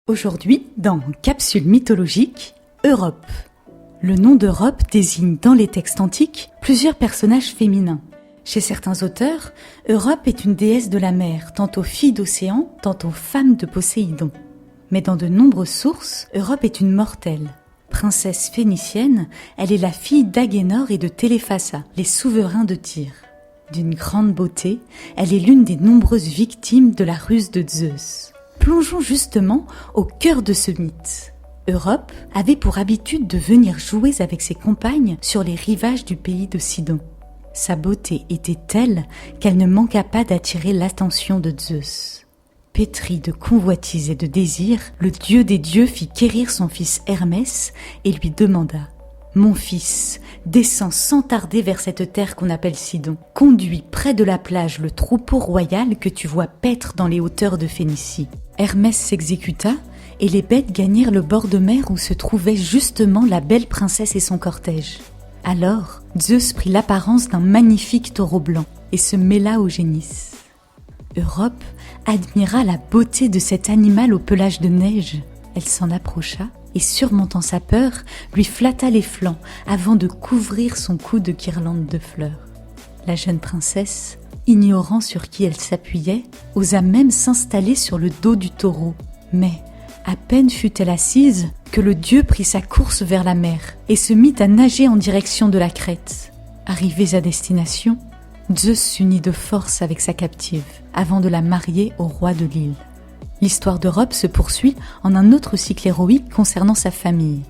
Aujourd'hui, dans Capsule mythologique, Europe. Le nom d'Europe désigne dans les textes antiques plusieurs personnages féminins. Chez certains auteurs, Europe est une déesse de la mer, tantôt fille d'Océan, tantôt femme de Poséidon. Mais dans de nombreuses sources, Europe est une mortelle. Princesse phénicienne, elle est la fille d'Agénor et de Téléphassa, les souverains de Tyr. D'une grande beauté, elle est l'une des nombreuses victimes de la ruse de Zeus. Plongeons justement au cœur de ce mythe. Europe avait pour habitude de venir jouer avec ses compagnes sur les rivages du pays de Sidon. Sa beauté était telle qu'elle ne manqua pas d'attirer l'attention de Zeus. Pétri de convoitise et de désir, le dieu des dieux fit quérir son fils Hermès et lui demanda « Mon fils, descends sans tarder vers cette terre qu'on appelle Sidon. Conduis près de la plage le troupeau royal que tu vois paître dans les hauteurs de Phénicie. » Hermès s'exécuta et les bêtes gagnèrent le bord de mer où se trouvait justement la belle princesse et son cortège. Alors, Zeus prit l'apparence d'un magnifique taureau blanc et se mêla au génisses. Europe admira la beauté de cet animal au pelage de neige. Elle s'en approcha et, surmontant sa peur, lui flatta les flancs avant de couvrir son cou de guirlandes de fleurs. La jeune princesse, ignorant sur qui elle s'appuyait, osa même s'installer sur le dos du taureau. Mais à peine fut-elle assise que le dieu prit sa course vers la mer et se mit à nager en direction de la Crète. Arrivés à destination, Zeus s'unit de force avec sa captive avant de la marier au roi de l'île. L'histoire d'Europe se poursuit en un autre cycle héroïque concernant sa famille.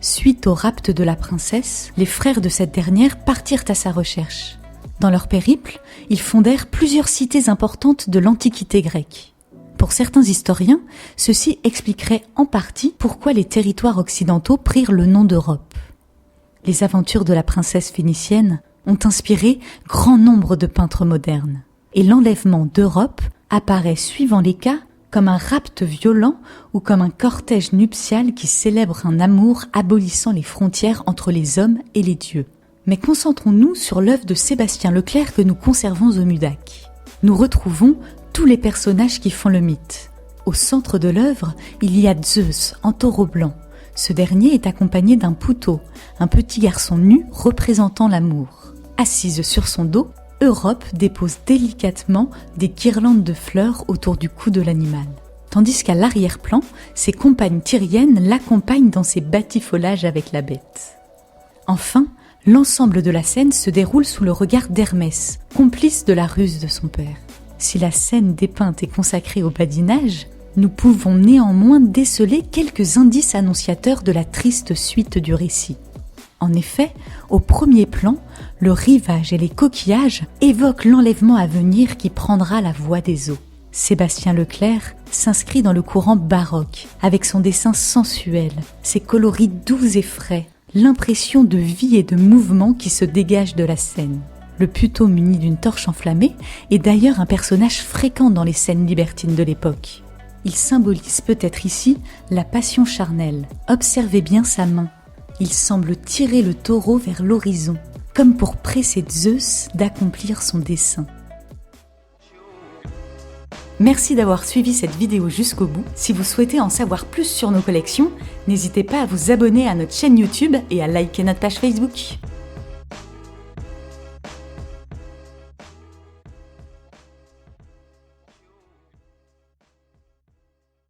Suite au rapt de la princesse, les frères de cette dernière partirent à sa recherche. Dans leur périple, ils fondèrent plusieurs cités importantes de l'Antiquité grecque. Pour certains historiens, ceci expliquerait en partie pourquoi les territoires occidentaux prirent le nom d'Europe. Les aventures de la princesse phénicienne ont inspiré grand nombre de peintres modernes. Et l'enlèvement d'Europe apparaît, suivant les cas, comme un rapt violent ou comme un cortège nuptial qui célèbre un amour abolissant les frontières entre les hommes et les dieux. Mais concentrons-nous sur l'œuvre de Sébastien Leclerc que nous conservons au MUDAC. Nous retrouvons tous les personnages qui font le mythe. Au centre de l'œuvre, il y a Zeus en taureau blanc. Ce dernier est accompagné d'un pouto, un petit garçon nu représentant l'amour. Assise sur son dos, Europe dépose délicatement des guirlandes de fleurs autour du cou de l'animal. Tandis qu'à l'arrière-plan, ses compagnes tyriennes l'accompagnent dans ses batifolages avec la bête. Enfin, l'ensemble de la scène se déroule sous le regard d'Hermès, complice de la ruse de son père. Si la scène dépeinte est consacrée au badinage, nous pouvons néanmoins déceler quelques indices annonciateurs de la triste suite du récit. En effet, au premier plan, le rivage et les coquillages évoquent l'enlèvement à venir qui prendra la voie des eaux. Sébastien Leclerc s'inscrit dans le courant baroque, avec son dessin sensuel, ses coloris doux et frais, l'impression de vie et de mouvement qui se dégage de la scène. Le puto muni d'une torche enflammée est d'ailleurs un personnage fréquent dans les scènes libertines de l'époque. Il symbolise peut-être ici la passion charnelle. Observez bien sa main. Il semble tirer le taureau vers l'horizon, comme pour presser Zeus d'accomplir son dessein. Merci d'avoir suivi cette vidéo jusqu'au bout. Si vous souhaitez en savoir plus sur nos collections, n'hésitez pas à vous abonner à notre chaîne YouTube et à liker notre page Facebook.